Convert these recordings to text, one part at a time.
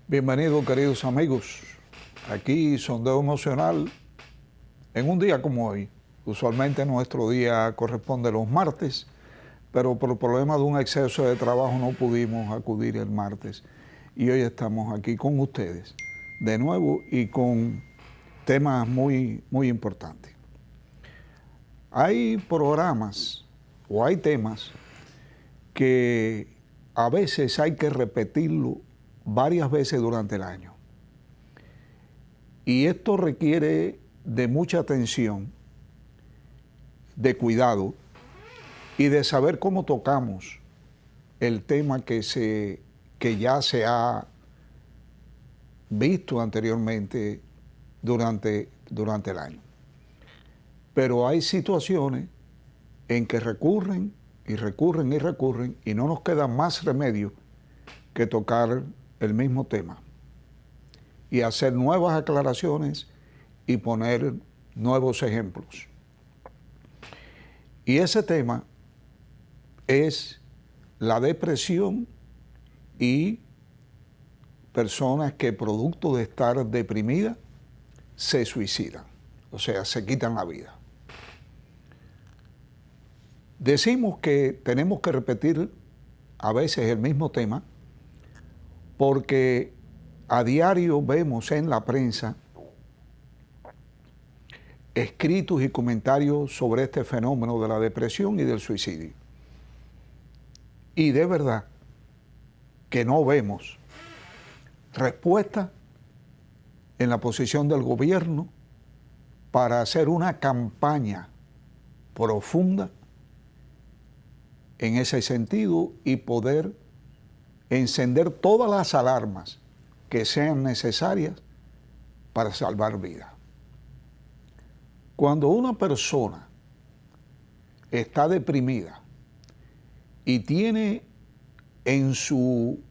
Bienvenidos, queridos amigos. Aquí Sondeo Emocional en un día como hoy. Usualmente nuestro día corresponde los martes, pero por problema de un exceso de trabajo no pudimos acudir el martes. Y hoy estamos aquí con ustedes de nuevo y con temas muy importantes. Hay programas o hay temas que a veces hay que repetirlo varias veces durante el año. Y esto requiere de mucha atención, de cuidado y de saber cómo tocamos el tema que ya se ha visto anteriormente durante el año. Pero hay situaciones en que recurren y no nos queda más remedio que tocar el mismo tema y hacer nuevas aclaraciones y poner nuevos ejemplos. Y ese tema es la depresión y personas que producto de estar deprimidas se suicidan, o sea, se quitan la vida. Decimos que tenemos que repetir a veces el mismo tema porque a diario vemos en la prensa escritos y comentarios sobre este fenómeno de la depresión y del suicidio. Y de verdad que no vemos respuesta en la posición del gobierno para hacer una campaña profunda en ese sentido y poder encender todas las alarmas que sean necesarias para salvar vidas. Cuando una persona está deprimida y tiene en su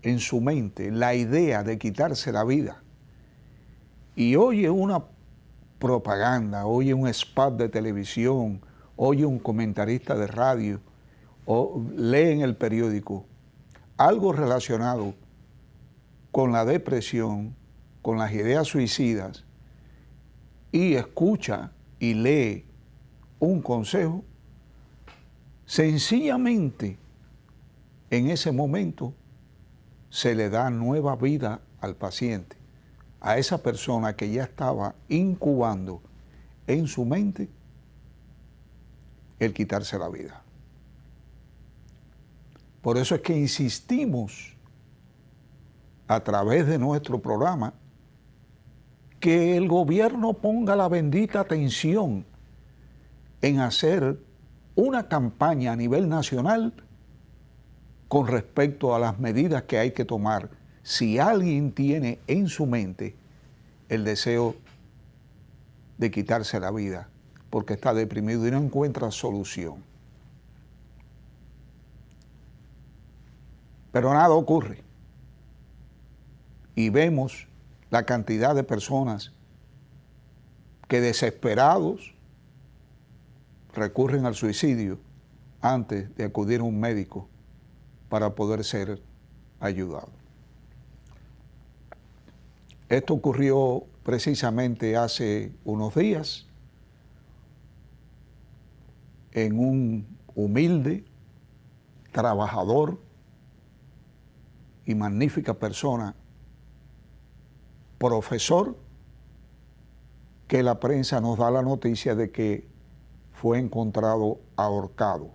mente la idea de quitarse la vida y oye una propaganda, oye un spot de televisión, oye un comentarista de radio o lee en el periódico algo relacionado con la depresión, con las ideas suicidas, y escucha y lee un consejo, sencillamente en ese momento se le da nueva vida al paciente, a esa persona que ya estaba incubando en su mente el quitarse la vida. Por eso es que insistimos a través de nuestro programa que el gobierno ponga la bendita atención en hacer una campaña a nivel nacional con respecto a las medidas que hay que tomar si alguien tiene en su mente el deseo de quitarse la vida porque está deprimido y no encuentra solución. Pero nada ocurre. Y vemos la cantidad de personas que desesperados recurren al suicidio antes de acudir a un médico para poder ser ayudado. Esto ocurrió precisamente hace unos días en un humilde, trabajador y magnífica persona, profesor, que la prensa nos da la noticia de que fue encontrado ahorcado.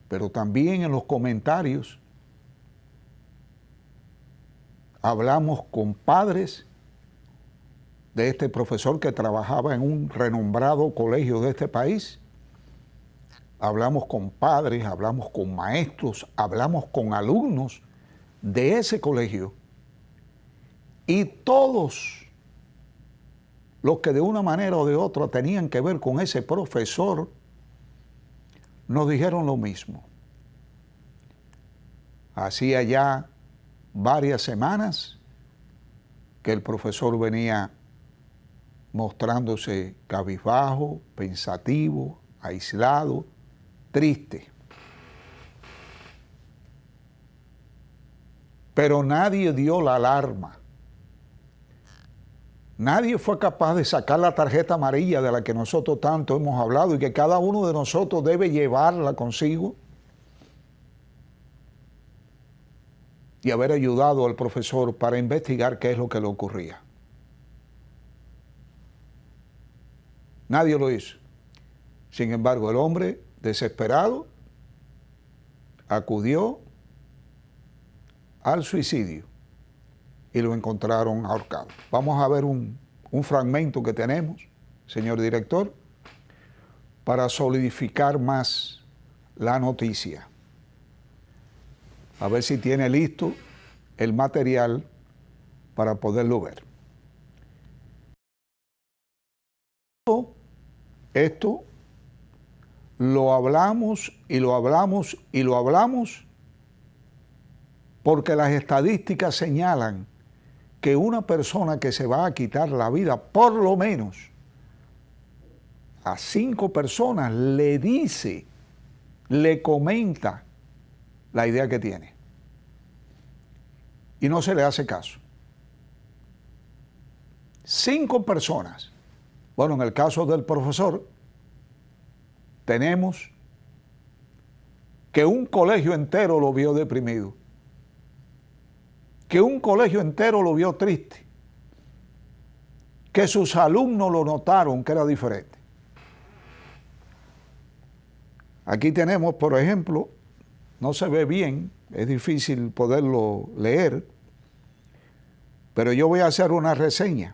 Pero también en los comentarios hablamos con padres de este profesor que trabajaba en un renombrado colegio de este país. Hablamos con padres, hablamos con maestros, hablamos con alumnos de ese colegio y todos los que de una manera o de otra tenían que ver con ese profesor nos dijeron lo mismo. Hacía ya varias semanas que el profesor venía mostrándose cabizbajo, pensativo, aislado, triste. pero nadie dio la alarma. Nadie fue capaz de sacar la tarjeta amarilla de la que nosotros tanto hemos hablado y que cada uno de nosotros debe llevarla consigo y haber ayudado al profesor para investigar qué es lo que le ocurría. Nadie lo hizo. Sin embargo, el hombre, desesperado, acudió al suicidio y lo encontraron ahorcado. Vamos a ver un fragmento que tenemos, señor director, para solidificar más la noticia. A ver si tiene listo el material para poderlo ver. Esto lo hablamos y lo hablamos y lo hablamos porque las estadísticas señalan que una persona que se va a quitar la vida, por lo menos a 5 personas le dice, le comenta la idea que tiene. Y no se le hace caso. 5 personas. Bueno, en el caso del profesor, tenemos que un colegio entero lo vio deprimido, que un colegio entero lo vio triste, que sus alumnos lo notaron que era diferente. Aquí tenemos, por ejemplo, no se ve bien, es difícil poderlo leer, pero yo voy a hacer una reseña.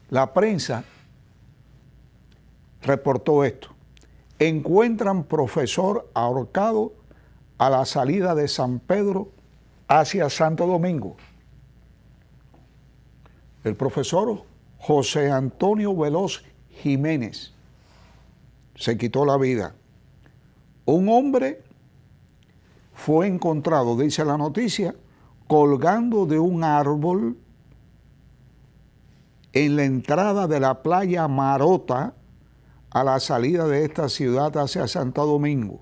La prensa reportó esto. Encuentran profesor ahorcado a la salida de San Pedro hacia Santo Domingo. El profesor José Antonio Veloz Jiménez se quitó la vida. Un hombre fue encontrado, dice la noticia, colgando de un árbol en la entrada de la playa Marota a la salida de esta ciudad hacia Santo Domingo.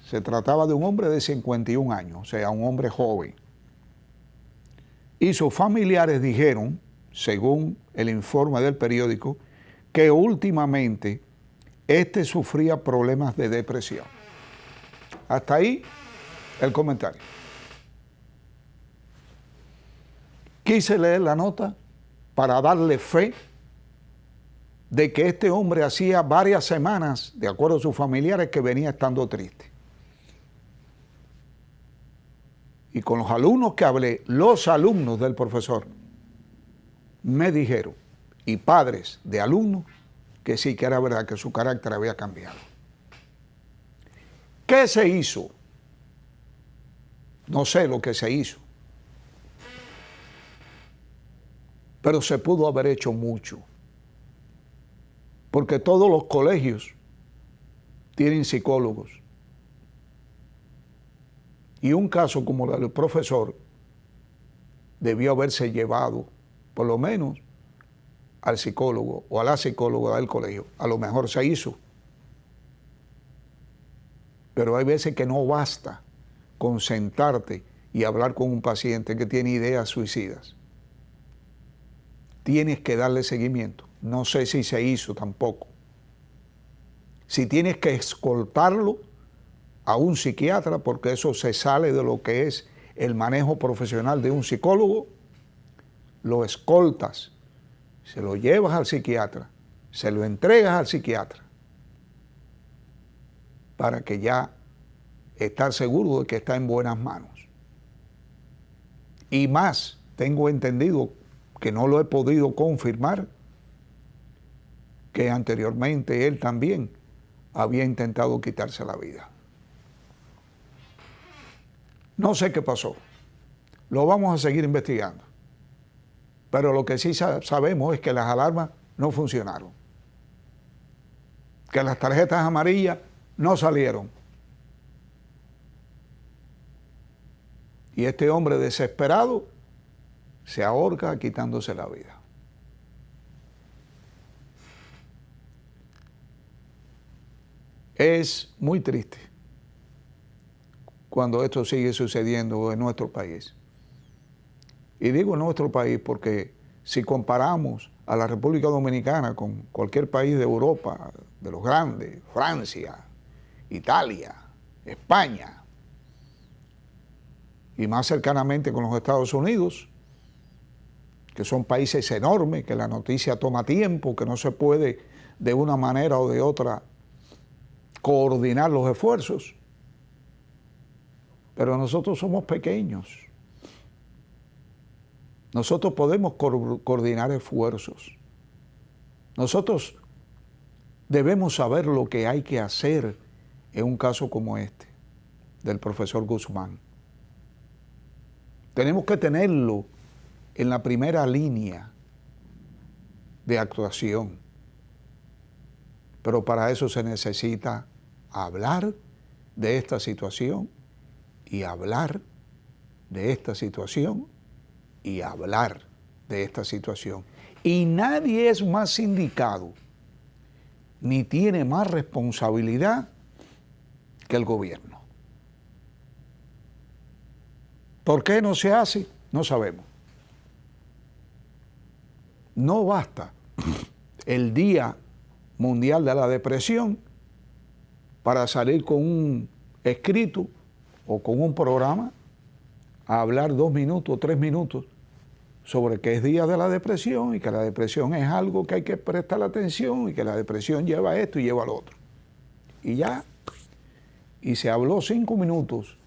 Se trataba de un hombre de 51 años, o sea, un hombre joven. Y sus familiares dijeron, según el informe del periódico, que últimamente este sufría problemas de depresión. Hasta ahí el comentario. Quise leer la nota para darle fe de que este hombre hacía varias semanas, de acuerdo a sus familiares, que venía estando triste. Y con los alumnos que hablé, los alumnos del profesor, me dijeron, y padres de alumnos, que sí, que era verdad, que su carácter había cambiado. ¿Qué se hizo? No sé lo que se hizo. Pero se pudo haber hecho mucho. Porque todos los colegios tienen psicólogos. Y un caso como el del profesor debió haberse llevado, por lo menos, al psicólogo o a la psicóloga del colegio. A lo mejor se hizo. Pero hay veces que no basta con sentarte y hablar con un paciente que tiene ideas suicidas. Tienes que darle seguimiento. No sé si se hizo tampoco. Si tienes que escoltarlo a un psiquiatra, porque eso se sale de lo que es el manejo profesional de un psicólogo, lo escoltas, se lo llevas al psiquiatra, se lo entregas al psiquiatra, para que ya estar seguro de que está en buenas manos. Y más, tengo entendido, que no lo he podido confirmar, que anteriormente él también había intentado quitarse la vida. No sé qué pasó. Lo vamos a seguir investigando. Pero lo que sí sabemos es que las alarmas no funcionaron. Que las tarjetas amarillas no salieron. Y este hombre desesperado se ahorca quitándose la vida. Es muy triste cuando esto sigue sucediendo en nuestro país. Y digo en nuestro país porque si comparamos a la República Dominicana con cualquier país de Europa, de los grandes, Francia, Italia, España, y más cercanamente con los Estados Unidos, que son países enormes, que la noticia toma tiempo, que no se puede de una manera o de otra coordinar los esfuerzos. Pero nosotros somos pequeños. Nosotros podemos coordinar esfuerzos. Nosotros debemos saber lo que hay que hacer en un caso como este, del profesor Guzmán. Tenemos que tenerlo en la primera línea de actuación. Pero para eso se necesita hablar de esta situación y hablar de esta situación y hablar de esta situación. Y nadie es más indicado ni tiene más responsabilidad que el gobierno. ¿Por qué no se hace? No sabemos. No basta el Día Mundial de la Depresión para salir con un escrito o con un programa a hablar 2 minutos, 3 minutos sobre que es Día de la Depresión y que la depresión es algo que hay que prestar atención y que la depresión lleva esto y lleva lo otro. Y ya, y se habló 5 minutos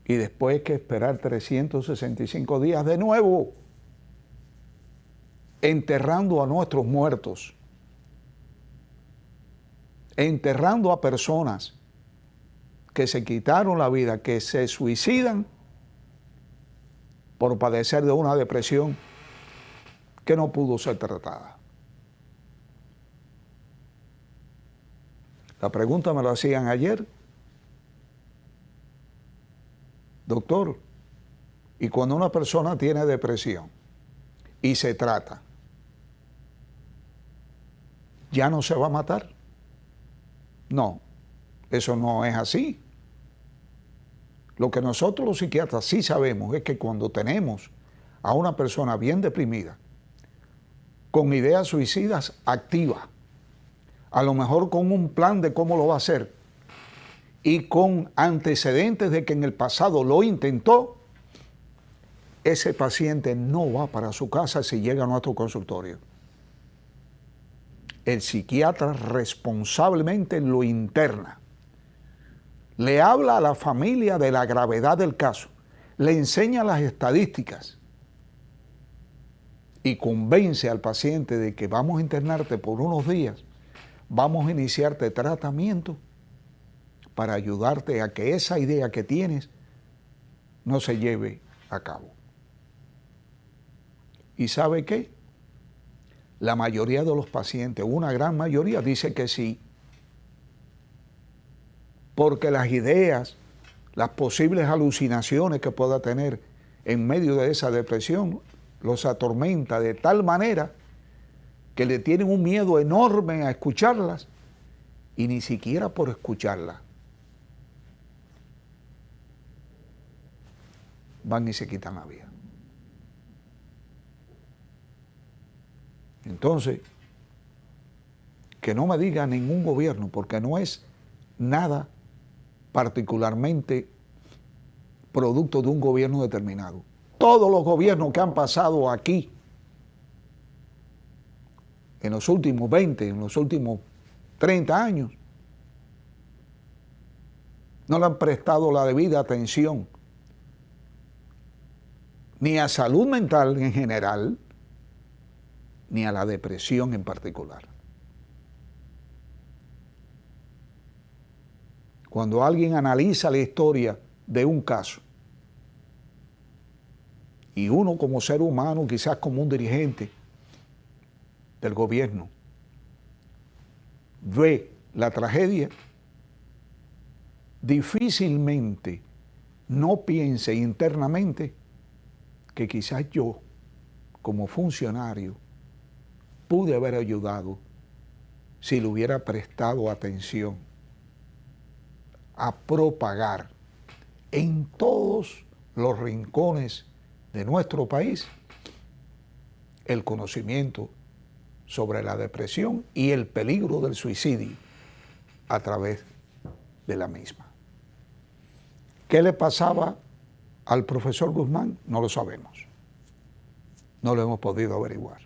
y después hay que esperar 365 días de nuevo, enterrando a nuestros muertos, enterrando a personas que se quitaron la vida, que se suicidan por padecer de una depresión que no pudo ser tratada. La pregunta me la hacían ayer. Doctor, ¿y cuando una persona tiene depresión y se trata, ya no se va a matar? No, eso no es así. Lo que nosotros los psiquiatras sí sabemos es que cuando tenemos a una persona bien deprimida, con ideas suicidas activas, a lo mejor con un plan de cómo lo va a hacer y con antecedentes de que en el pasado lo intentó, ese paciente no va para su casa si llega a nuestro consultorio. El psiquiatra responsablemente lo interna. Le habla a la familia de la gravedad del caso, le enseña las estadísticas y convence al paciente de que vamos a internarte por unos días, vamos a iniciarte tratamiento para ayudarte a que esa idea que tienes no se lleve a cabo. ¿Y sabe qué? La mayoría de los pacientes, una gran mayoría, dice que sí. Porque las ideas, las posibles alucinaciones que pueda tener en medio de esa depresión, los atormenta de tal manera que le tienen un miedo enorme a escucharlas y ni siquiera por escucharlas van y se quitan la vida. Entonces, que no me diga ningún gobierno, porque no es nada particularmente producto de un gobierno determinado. Todos los gobiernos que han pasado aquí en los últimos 20, en los últimos 30 años, no le han prestado la debida atención ni a salud mental en general, ni a la depresión en particular. Cuando alguien analiza la historia de un caso, y uno como ser humano, quizás como un dirigente del gobierno, ve la tragedia, difícilmente no piense internamente que quizás yo, como funcionario, pude haber ayudado si le hubiera prestado atención a propagar en todos los rincones de nuestro país el conocimiento sobre la depresión y el peligro del suicidio a través de la misma. ¿Qué le pasaba al profesor Guzmán? No lo sabemos. No lo hemos podido averiguar.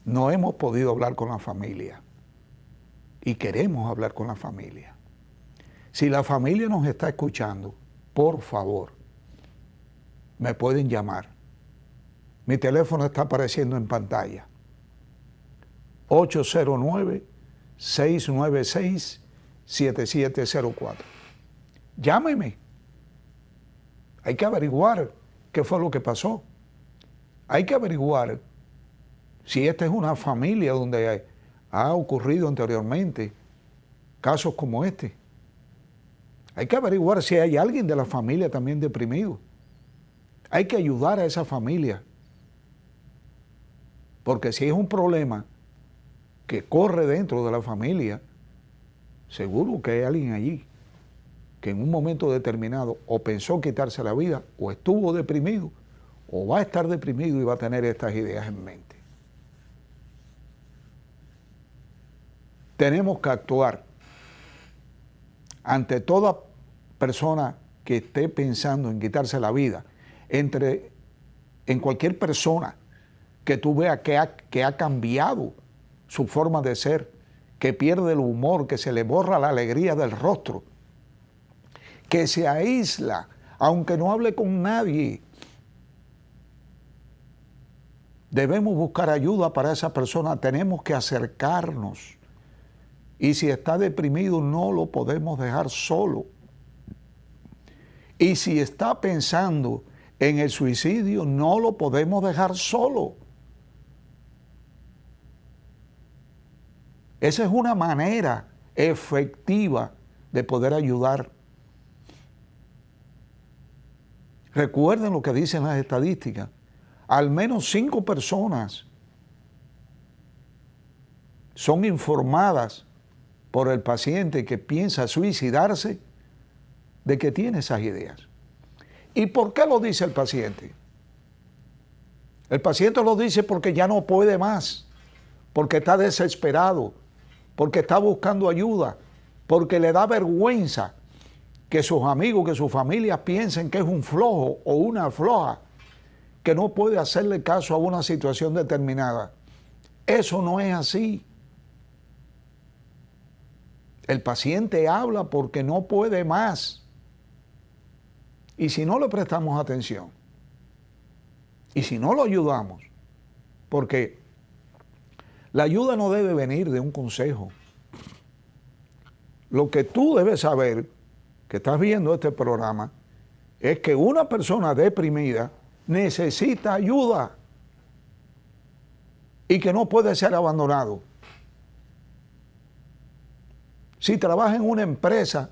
No hemos podido hablar con la familia. Y queremos hablar con la familia. Si la familia nos está escuchando, por favor, me pueden llamar. Mi teléfono está apareciendo en pantalla. 809-696-7704. Llámeme. Hay que averiguar qué fue lo que pasó. Hay que averiguar si esta es una familia donde ha ocurrido anteriormente casos como este. Hay que averiguar si hay alguien de la familia también deprimido. Hay que ayudar a esa familia. Porque si es un problema que corre dentro de la familia, seguro que hay alguien allí que en un momento determinado o pensó quitarse la vida, o estuvo deprimido, o va a estar deprimido y va a tener estas ideas en mente. Tenemos que actuar ante toda persona que esté pensando en quitarse la vida, en cualquier persona que tú veas que ha cambiado su forma de ser, que pierde el humor, que se le borra la alegría del rostro, que se aísla, aunque no hable con nadie. Debemos buscar ayuda para esa persona, tenemos que acercarnos. Y si está deprimido, no lo podemos dejar solo. Y si está pensando en el suicidio, no lo podemos dejar solo. Esa es una manera efectiva de poder ayudar. Recuerden lo que dicen las estadísticas. Al menos 5 personas son informadas por el paciente que piensa suicidarse de que tiene esas ideas. ¿Y por qué lo dice el paciente? El paciente lo dice porque ya no puede más, porque está desesperado, porque está buscando ayuda, porque le da vergüenza que sus amigos, que su familia piensen que es un flojo o una floja, que no puede hacerle caso a una situación determinada. Eso no es así. El paciente habla porque no puede más. Y si no le prestamos atención, y si no lo ayudamos, porque la ayuda no debe venir de un consejo. Lo que tú debes saber, que estás viendo este programa, es que una persona deprimida necesita ayuda y que no puede ser abandonado. Si trabaja en una empresa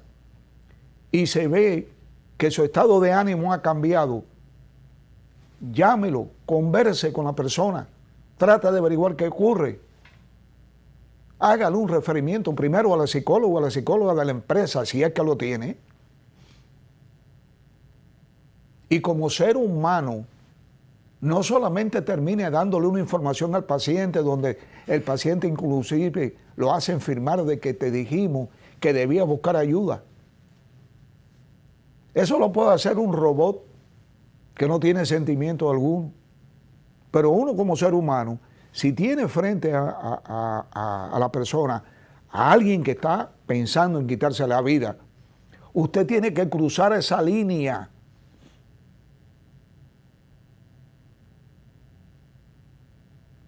y se ve que su estado de ánimo ha cambiado, llámelo, converse con la persona, trata de averiguar qué ocurre. Hágale un referimiento primero a la psicóloga de la empresa, si es que lo tiene. Y como ser humano, no solamente termine dándole una información al paciente, donde el paciente inclusive lo hacen firmar de que te dijimos que debía buscar ayuda. Eso lo puede hacer un robot que no tiene sentimiento alguno. Pero uno como ser humano, si tiene frente a la persona, a alguien que está pensando en quitarse la vida, usted tiene que cruzar esa línea.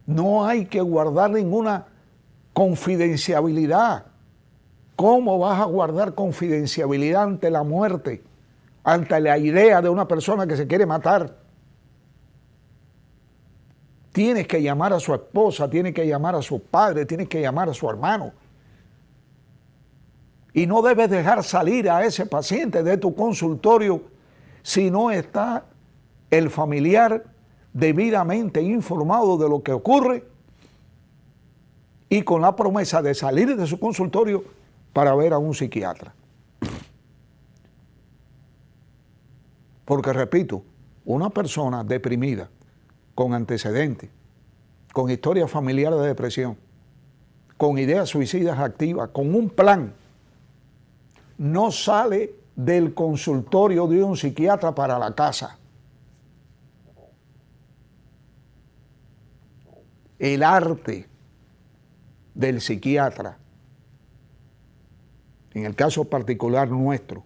No hay que guardar ninguna confidencialidad. ¿Cómo vas a guardar confidencialidad ante la muerte? Ante la idea de una persona que se quiere matar. Tienes que llamar a su esposa, tienes que llamar a su padre, tienes que llamar a su hermano. Y no debes dejar salir a ese paciente de tu consultorio si no está el familiar debidamente informado de lo que ocurre y con la promesa de salir de su consultorio para ver a un psiquiatra. Porque, repito, una persona deprimida, con antecedentes, con historia familiar de depresión, con ideas suicidas activas, con un plan, no sale del consultorio de un psiquiatra para la casa. El arte del psiquiatra, en el caso particular nuestro,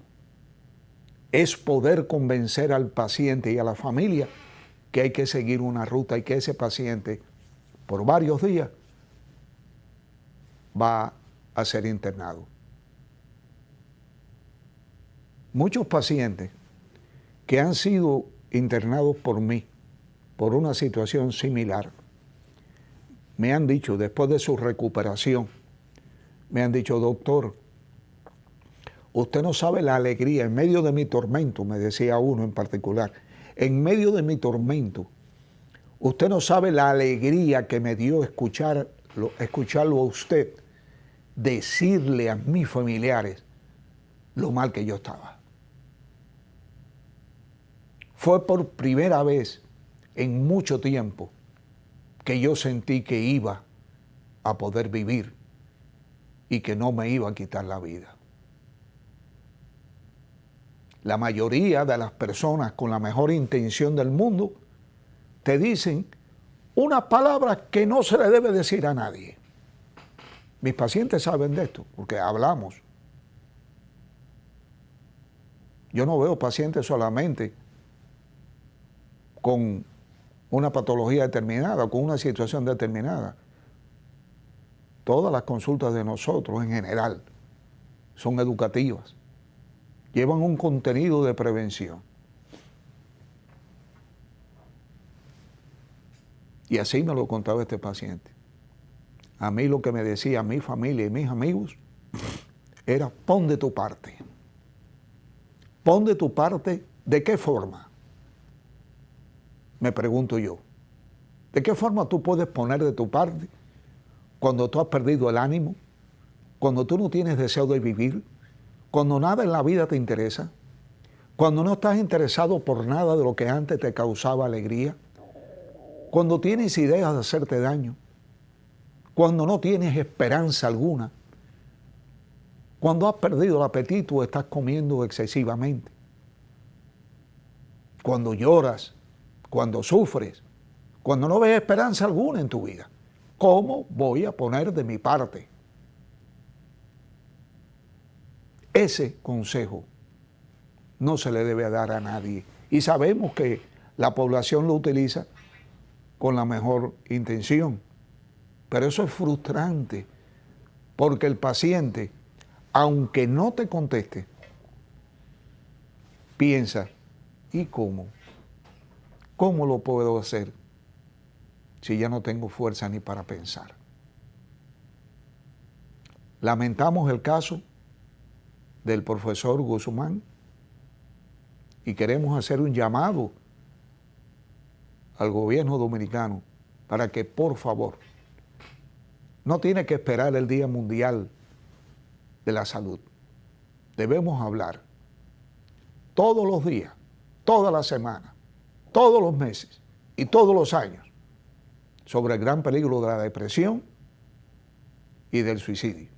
es poder convencer al paciente y a la familia que hay que seguir una ruta y que ese paciente por varios días va a ser internado. Muchos pacientes que han sido internados por mí por una situación similar me han dicho, después de su recuperación, me han dicho: doctor, usted no sabe la alegría, en medio de mi tormento, me decía uno en particular, en medio de mi tormento, usted no sabe la alegría que me dio escucharlo a usted decirle a mis familiares lo mal que yo estaba. Fue por primera vez en mucho tiempo que yo sentí que iba a poder vivir y que no me iba a quitar la vida. La mayoría de las personas con la mejor intención del mundo te dicen unas palabras que no se le debe decir a nadie. Mis pacientes saben de esto porque hablamos. Yo no veo pacientes solamente con una patología determinada, con una situación determinada. Todas las consultas de nosotros en general son educativas. Llevan un contenido de prevención. Y así me lo contaba este paciente. A mí lo que me decía mi familia y mis amigos era: pon de tu parte. Pon de tu parte, ¿de qué forma? Me pregunto yo. ¿De qué forma tú puedes poner de tu parte cuando tú has perdido el ánimo, cuando tú no tienes deseo de vivir, cuando nada en la vida te interesa, cuando no estás interesado por nada de lo que antes te causaba alegría, cuando tienes ideas de hacerte daño, cuando no tienes esperanza alguna, cuando has perdido el apetito o estás comiendo excesivamente, cuando lloras, cuando sufres, cuando no ves esperanza alguna en tu vida? ¿Cómo voy a poner de mi parte? Ese consejo no se le debe dar a nadie. Y sabemos que la población lo utiliza con la mejor intención. Pero eso es frustrante, porque el paciente, aunque no te conteste, piensa: ¿y cómo? ¿Cómo lo puedo hacer si ya no tengo fuerza ni para pensar? Lamentamos el caso del profesor Guzmán y queremos hacer un llamado al gobierno dominicano para que, por favor, no tiene que esperar el Día Mundial de la Salud. Debemos hablar todos los días, toda la semana, todos los meses y todos los años sobre el gran peligro de la depresión y del suicidio.